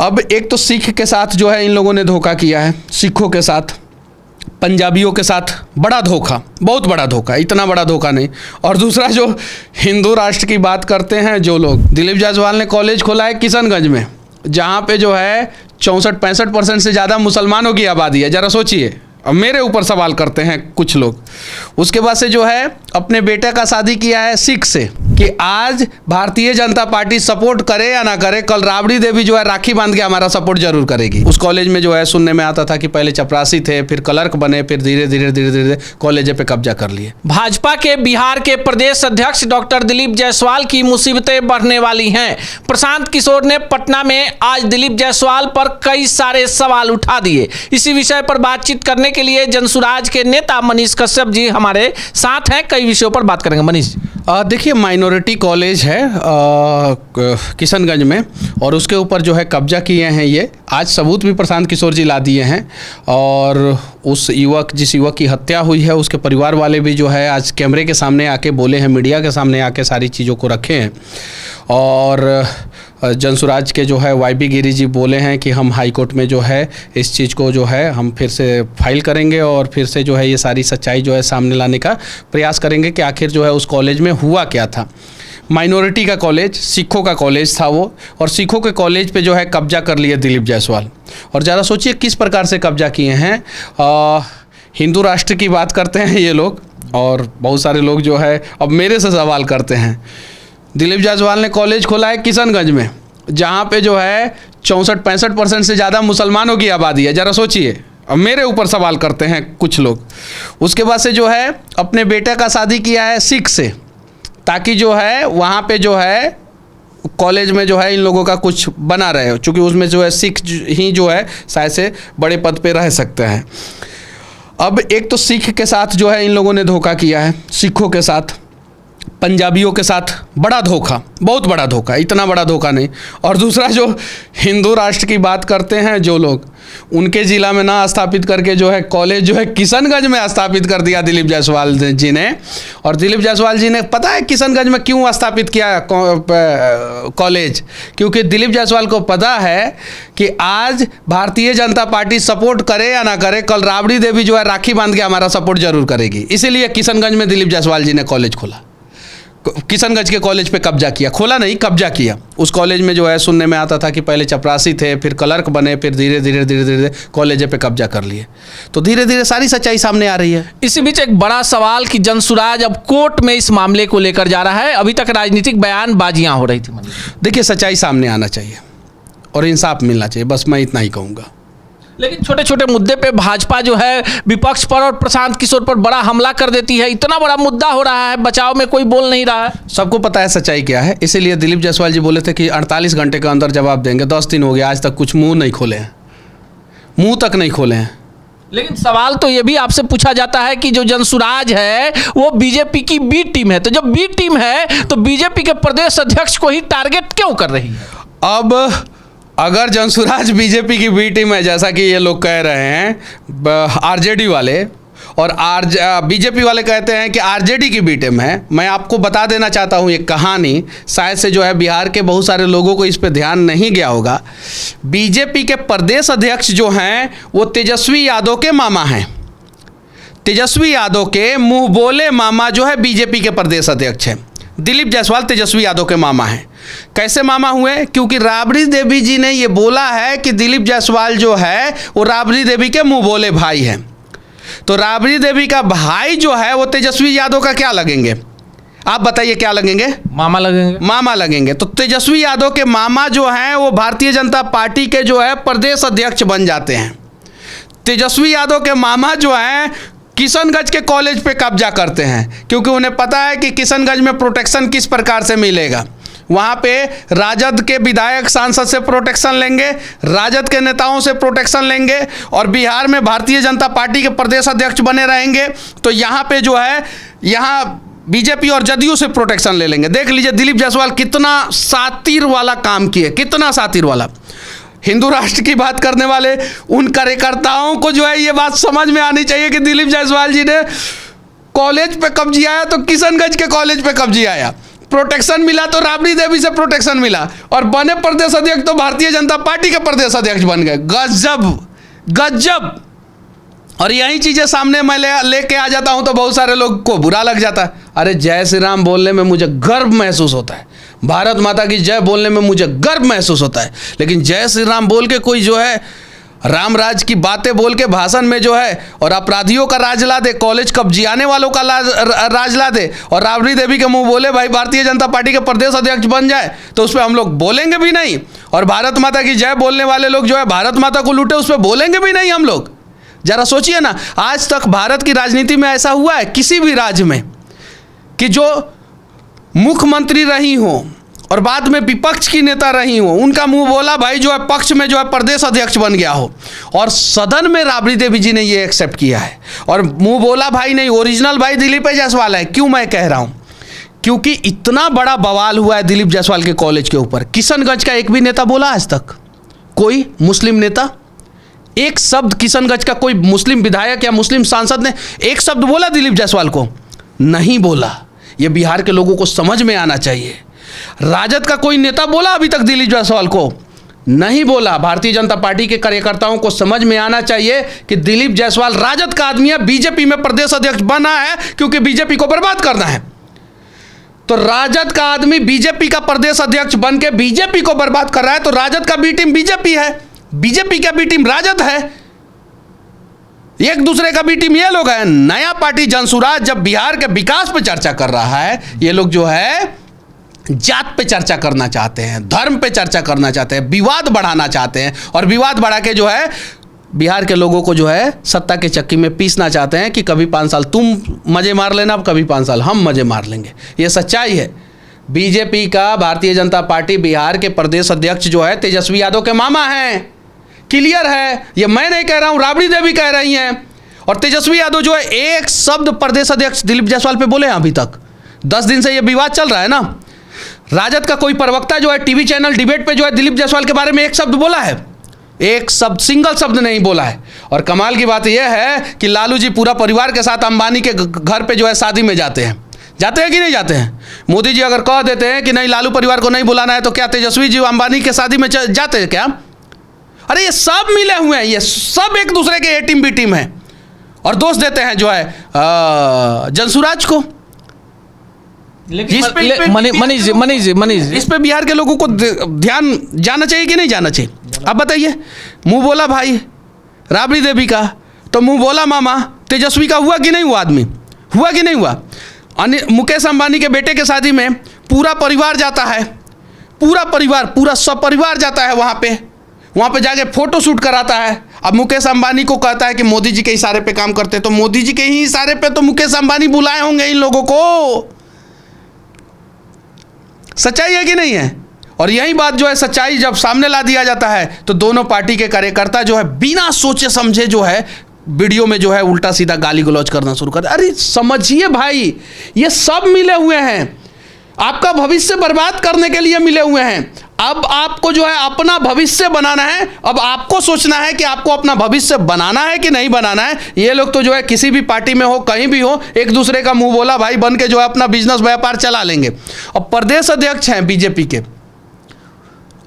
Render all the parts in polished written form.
अब एक तो सिख के साथ जो है इन लोगों ने धोखा किया है, सिखों के साथ, पंजाबियों के साथ बड़ा धोखा, बहुत बड़ा धोखा, इतना बड़ा धोखा नहीं। और दूसरा जो हिंदू राष्ट्र की बात करते हैं जो लोग, दिलीप जायसवाल ने कॉलेज खोला है किशनगंज में, जहाँ पे जो है 64-65% से ज़्यादा मुसलमानों की आबादी है। ज़रा सोचिए, अब मेरे ऊपर सवाल करते हैं कुछ लोग। उसके बाद से जो है अपने बेटे का शादी किया है सिख से, कि आज भारतीय जनता पार्टी सपोर्ट करे या ना करे, कल राबड़ी देवी जो है राखी बांध के हमारा सपोर्ट जरूर करेगी। उस कॉलेज में जो है सुनने में आता था कि पहले चपरासी थे, फिर क्लर्क बने, फिर धीरे धीरे कॉलेज पे कब्जा कर लिए। भाजपा के बिहार के प्रदेश अध्यक्ष डॉक्टर दिलीप जायसवाल की मुसीबतें बढ़ने वाली हैं। प्रशांत किशोर ने पटना में आज दिलीप जायसवाल पर कई सारे सवाल उठा दिए। इसी विषय पर बातचीत करने के लिए जनसुराज के नेता मनीष कश्यप जी हमारे साथ हैं। कई विषयों पर बात करेंगे। मनीष, देखिए, माइनॉरिटी कॉलेज है किशनगंज में, और उसके ऊपर जो है कब्जा किए हैं। ये आज सबूत भी प्रशांत किशोर जी ला दिए हैं। और उस युवक, जिस युवक की हत्या हुई है, उसके परिवार वाले भी जो है आज कैमरे के सामने आके बोले हैं, मीडिया के सामने आके सारी चीज़ों को रखे हैं। और जनसुराज के जो है वाईबी गिरी जी बोले हैं कि हम हाई कोर्ट में जो है इस चीज़ को जो है हम फिर से फाइल करेंगे और फिर से जो है ये सारी सच्चाई जो है सामने लाने का प्रयास करेंगे कि आखिर जो है उस कॉलेज में हुआ क्या था। माइनॉरिटी का कॉलेज, सिखों का कॉलेज था वो, और सिखों के कॉलेज पे जो है कब्जा कर लिए दिलीप जायसवाल। और ज़रा सोचिए किस प्रकार से कब्जा किए हैं। हिंदू राष्ट्र की बात करते हैं ये लोग, और बहुत सारे लोग जो है अब मेरे से सवाल करते हैं। दिलीप जायसवाल ने कॉलेज खोला है किशनगंज में, जहाँ पे जो है 64-65% से ज़्यादा मुसलमानों की आबादी है। ज़रा सोचिए, अब मेरे ऊपर सवाल करते हैं कुछ लोग। उसके बाद से जो है अपने बेटे का शादी किया है सिख से, ताकि जो है वहाँ पे जो है कॉलेज में जो है इन लोगों का कुछ बना रहे, चूँकि उसमें जो है सिख ही जो है शायद से बड़े पद पे रह सकते हैं। अब एक तो सिख के साथ जो है इन लोगों ने धोखा किया है, सिखों के साथ, पंजाबियों के साथ बड़ा धोखा, बहुत बड़ा धोखा, इतना बड़ा धोखा नहीं। और दूसरा जो हिंदू राष्ट्र की बात करते हैं जो लोग, उनके ज़िला में ना स्थापित करके जो है कॉलेज जो है किशनगंज में स्थापित कर दिया दिलीप जायसवाल जी ने। और दिलीप जायसवाल जी ने पता है किशनगंज में क्यों स्थापित किया कॉलेज? क्योंकि दिलीप जायसवाल को पता है कि आज भारतीय जनता पार्टी सपोर्ट करे या ना करे, कल राबड़ी देवी जो है राखी बांध के हमारा सपोर्ट जरूर करेगी। इसीलिए किशनगंज में दिलीप जायसवाल जी ने कॉलेज खोला, किशनगंज के कॉलेज पे कब्जा किया, खोला नहीं कब्जा किया। उस कॉलेज में जो है सुनने में आता था कि पहले चपरासी थे, फिर क्लर्क बने, फिर धीरे धीरे कॉलेज पे कब्जा कर लिए। तो धीरे धीरे सारी सच्चाई सामने आ रही है। इसी बीच एक बड़ा सवाल कि जनसुराज अब कोर्ट में इस मामले को लेकर जा रहा है। अभी तक राजनीतिक बयानबाजियां हो रही थी। देखिए, सच्चाई सामने आना चाहिए और इंसाफ मिलना चाहिए, बस मैं इतना ही कहूँगा। लेकिन छोटे छोटे मुद्दे पे भाजपा जो है विपक्ष पर और प्रशांत किशोर पर बड़ा हमला कर देती है। इतना बड़ा मुद्दा हो रहा है, बचाव में कोई बोल नहीं रहा है। सबको पता है सच्चाई क्या है, इसीलिए दिलीप जायसवाल जी बोले थे कि 48 घंटे के अंदर जवाब देंगे। 10 दिन हो गया, आज तक कुछ मुंह नहीं खोले हैं, मुंह तक नहीं खोले हैं। लेकिन सवाल तो ये भी आपसे पूछा जाता है कि जो जनसुराज है वो बीजेपी की बी टीम है, तो जब बी टीम है तो बीजेपी के प्रदेश अध्यक्ष को ही टारगेट क्यों कर रही है? अब अगर जनसुराज बीजेपी की बी टीम है, जैसा कि ये लोग कह रहे हैं आरजेडी वाले, और बीजेपी वाले कहते हैं कि आरजेडी की बी टीम है, मैं आपको बता देना चाहता हूँ एक कहानी, शायद से जो है बिहार के बहुत सारे लोगों को इस पे ध्यान नहीं गया होगा। बीजेपी के प्रदेश अध्यक्ष जो हैं वो तेजस्वी यादव के मामा हैं। तेजस्वी यादव के मुंह बोले मामा जो है बीजेपी के प्रदेश अध्यक्ष हैं। दिलीप जायसवाल तेजस्वी यादव के मामा हैं। कैसे मामा हुए? क्योंकि राबड़ी देवी जी ने ये बोला है कि दिलीप जायसवाल जो है वो राबड़ी देवी के मुंह बोले भाई हैं। तो राबड़ी देवी का भाई जो है वो तेजस्वी यादव का क्या लगेंगे? आप बताइए, क्या लगेंगे? मामा लगेंगे। मामा लगेंगे। तो तेजस्वी यादव के मामा जो हैं वो भारतीय जनता पार्टी के जो है प्रदेश अध्यक्ष बन जाते हैं। तेजस्वी यादव के मामा जो हैं किशनगंज के कॉलेज पे कब्जा करते हैं, क्योंकि उन्हें पता है कि किशनगंज में प्रोटेक्शन किस प्रकार से मिलेगा। वहाँ पे राजद के विधायक सांसद से प्रोटेक्शन लेंगे, राजद के नेताओं से प्रोटेक्शन लेंगे, और बिहार में भारतीय जनता पार्टी के प्रदेश अध्यक्ष बने रहेंगे। तो यहाँ पे जो है यहाँ बीजेपी और जदयू से प्रोटेक्शन ले लेंगे। देख लीजिए दिलीप जायसवाल कितना सातिर वाला काम किए, कितना सातिर वाला। हिंदू राष्ट्र की बात करने वाले उन कार्यकर्ताओं को जो है ये बात समझ में आनी चाहिए कि दिलीप जायसवाल जी ने कॉलेज पे कब्जा आया तो किशनगंज के कॉलेज पे कब्जा आया। प्रोटेक्शन मिला तो राबड़ी देवी से प्रोटेक्शन मिला, और बने प्रदेश अध्यक्ष तो भारतीय जनता पार्टी के प्रदेश अध्यक्ष बन गए। गजब गजब। और यही चीज़ें सामने मैं लेके आ जाता हूं तो बहुत सारे लोग को बुरा लग जाता है। अरे जय श्री राम बोलने में मुझे गर्व महसूस होता है, भारत माता की जय बोलने में मुझे गर्व महसूस होता है, लेकिन जय श्री राम बोल के कोई जो है राम राज की बातें बोल के भाषण में जो है और अपराधियों का राज ला दे, कॉलेज कब्जियाने वालों का राज ला दे, और राबड़ी देवी के मुंह बोले भाई भारतीय जनता पार्टी के प्रदेश अध्यक्ष बन जाए, तो उस पर हम लोग बोलेंगे भी नहीं। और भारत माता की जय बोलने वाले लोग जो है भारत माता को लूटे, उस पर बोलेंगे भी नहीं हम लोग। जरा सोचिए ना, आज तक भारत की राजनीति में ऐसा हुआ है किसी भी राज्य में कि जो मुख्यमंत्री रही हो और बाद में विपक्ष की नेता रही हो, उनका मुंह बोला भाई जो है पक्ष में जो है प्रदेश अध्यक्ष बन गया हो, और सदन में राबड़ी देवी जी ने ये एक्सेप्ट किया है, और मुंह बोला भाई नहीं ओरिजिनल भाई दिलीप जायसवाल है। क्यों मैं कह रहा हूं? क्योंकि इतना बड़ा बवाल हुआ है दिलीप जायसवाल के कॉलेज के ऊपर। किशनगंज का एक भी नेता बोला आज तक? कोई मुस्लिम नेता एक शब्द, किशनगंज का कोई मुस्लिम विधायक या मुस्लिम सांसद ने एक शब्द बोला दिलीप जायसवाल को? नहीं बोला। ये बिहार के लोगों को समझ में आना चाहिए। राजद का कोई नेता बोला अभी तक दिलीप जायसवाल को? नहीं बोला। भारतीय जनता पार्टी के कार्यकर्ताओं को समझ में आना चाहिए कि दिलीप जायसवाल राजद का आदमी है, बीजेपी में प्रदेश अध्यक्ष बना है क्योंकि बीजेपी को बर्बाद करना है। तो राजद का आदमी बीजेपी का प्रदेश अध्यक्ष बन के बीजेपी को बर्बाद कर रहा है, तो राजद का बी टीम बीजेपी है, बीजेपी का बी टीम राजद है, एक दूसरे का बी टीम ये लोग हैं। नया पार्टी जनसुराज जब बिहार के विकास पे चर्चा कर रहा है, ये लोग जो है जात पे चर्चा करना चाहते हैं, धर्म पे चर्चा करना चाहते हैं, विवाद बढ़ाना चाहते हैं, और विवाद बढ़ा के जो है बिहार के लोगों को जो है सत्ता के चक्की में पीसना चाहते हैं कि कभी 5 साल तुम मजे मार लेना, कभी 5 साल हम मजे मार लेंगे। ये सच्चाई है। बीजेपी का, भारतीय जनता पार्टी बिहार के प्रदेश अध्यक्ष जो है तेजस्वी यादव के मामा हैं, क्लियर है। ये मैं नहीं कह रहा हूं, राबड़ी देवी कह रही हैं। और तेजस्वी यादव जो है एक शब्द प्रदेश अध्यक्ष दिलीप जायसवाल पे बोले हैं अभी तक? 10 दिन से ये विवाद चल रहा है ना। राजद का कोई प्रवक्ता जो है टीवी चैनल डिबेट पे जो है दिलीप जायसवाल के बारे में एक शब्द बोला है? एक शब्द, सिंगल शब्द नहीं बोला है। और कमाल की बात यह है कि लालू जी पूरा परिवार के साथ अंबानी के घर पे जो है शादी में जाते हैं कि नहीं जाते हैं? मोदी जी अगर कह देते हैं कि नहीं लालू परिवार को नहीं बुलाना है, तो क्या तेजस्वी जी अंबानी के शादी में जाते हैं क्या? अरे ये सब मिले हुए हैं, ये सब एक दूसरे के ए टीम बी टीम है, और दोष देते हैं जो है जनसुराज को। मनीष इस पे बिहार के लोगों को ध्यान जाना चाहिए कि नहीं जाना चाहिए? अब बताइए। मुंह बोला भाई राबड़ी देवी का, तो मुंह बोला मामा तेजस्वी का हुआ कि नहीं हुआ? आदमी हुआ कि नहीं हुआ? मुकेश अंबानी के बेटे के शादी में पूरा परिवार जाता है, पूरा परिवार, पूरा सपरिवार जाता है वहाँ पे जाके फोटो शूट कराता है। अब मुकेश अंबानी को कहता है कि मोदी जी के इशारे पे काम करते हैं, तो मोदी जी के ही इशारे पे तो मुकेश अंबानी बुलाए होंगे इन लोगों को। सच्चाई है कि नहीं है? और यही बात जो है सच्चाई जब सामने ला दिया जाता है, तो दोनों पार्टी के कार्यकर्ता जो है बिना सोचे समझे जो है वीडियो में जो है उल्टा सीधा गाली गलौज करना शुरू कर। अरे समझिए भाई, ये सब मिले हुए हैं, आपका भविष्य बर्बाद करने के लिए मिले हुए हैं। अब आपको जो है अपना भविष्य बनाना है, अब आपको सोचना है कि आपको अपना भविष्य बनाना है कि नहीं बनाना है। ये लोग तो जो है किसी भी पार्टी में हो, कहीं भी हो, एक दूसरे का मुंह बोला भाई बन के जो है अपना बिजनेस व्यापार चला लेंगे। और प्रदेश अध्यक्ष हैं बीजेपी के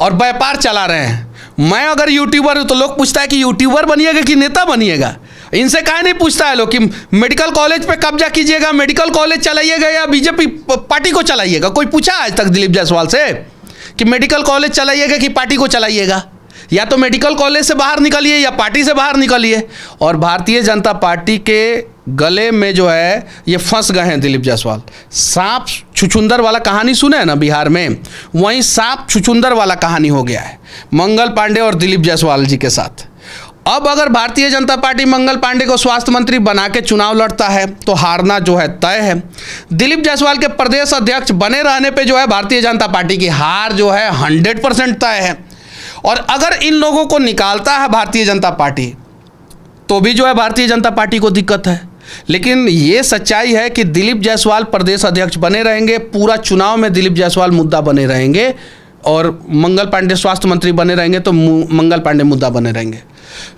और व्यापार चला रहे हैं। मैं अगर यूट्यूबर हूं तो लोग पूछता है कि यूट्यूबर बनिएगा कि नेता बनिएगा? इनसे काहे नहीं पूछता है लोग कि मेडिकल कॉलेज पे कब्जा कीजिएगा, मेडिकल कॉलेज चलाइएगा या बीजेपी पार्टी को चलाइएगा? कोई पूछा आज तक दिलीप जायसवाल से कि मेडिकल कॉलेज चलाइएगा कि पार्टी को चलाइएगा? या तो मेडिकल कॉलेज से बाहर निकलिए या पार्टी से बाहर निकलिए। और भारतीय जनता पार्टी के गले में जो है ये फंस गए हैं दिलीप जायसवाल। सांप छुछुंदर वाला कहानी सुने हैं ना बिहार में, वहीं सांप छुछुंदर वाला कहानी हो गया है मंगल पांडे और दिलीप जायसवाल जी के साथ। अब अगर भारतीय जनता पार्टी मंगल पांडे को स्वास्थ्य मंत्री बना के चुनाव लड़ता है तो हारना जो है तय है। दिलीप जायसवाल के प्रदेश अध्यक्ष बने रहने पे जो है भारतीय जनता पार्टी की हार जो है 100% तय है। और अगर इन लोगों को निकालता है भारतीय जनता पार्टी तो भी जो है भारतीय जनता पार्टी को दिक्कत है। लेकिन ये सच्चाई है कि दिलीप जायसवाल प्रदेश अध्यक्ष बने रहेंगे, पूरा चुनाव में दिलीप जायसवाल मुद्दा बने रहेंगे, और मंगल पांडे स्वास्थ्य मंत्री बने रहेंगे तो मंगल पांडे मुद्दा बने रहेंगे।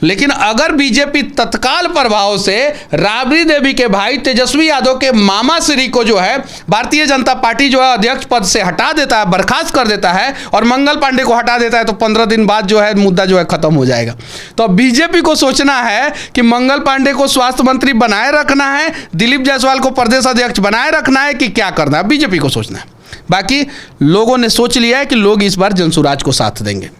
लेकिन अगर बीजेपी तत्काल प्रभाव से राबड़ी देवी के भाई तेजस्वी यादव के मामा श्री को जो है भारतीय जनता पार्टी जो है अध्यक्ष पद से हटा देता है, बर्खास्त कर देता है और मंगल पांडे को हटा देता है, तो 15 दिन बाद जो है मुद्दा जो है खत्म हो जाएगा। तो बीजेपी को सोचना है कि मंगल पांडे को स्वास्थ्य मंत्री बनाए रखना है, दिलीप जायसवाल को प्रदेश अध्यक्ष बनाए रखना है कि क्या करना है, बीजेपी को सोचना है। बाकी लोगों ने सोच लिया है कि लोग इस बार जनसुराज को साथ देंगे।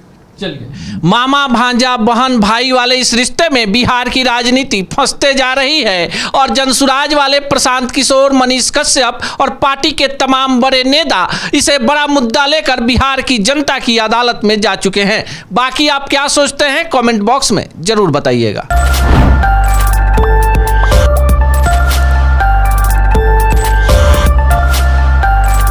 चलिए, मामा भांजा बहन भाई वाले इस रिश्ते में बिहार की राजनीति फंसते जा रही है और जनसुराज वाले प्रशांत किशोर, मनीष कश्यप और पार्टी के तमाम बड़े नेता इसे बड़ा मुद्दा लेकर बिहार की जनता की अदालत में जा चुके हैं। बाकी आप क्या सोचते हैं कमेंट बॉक्स में जरूर बताइएगा।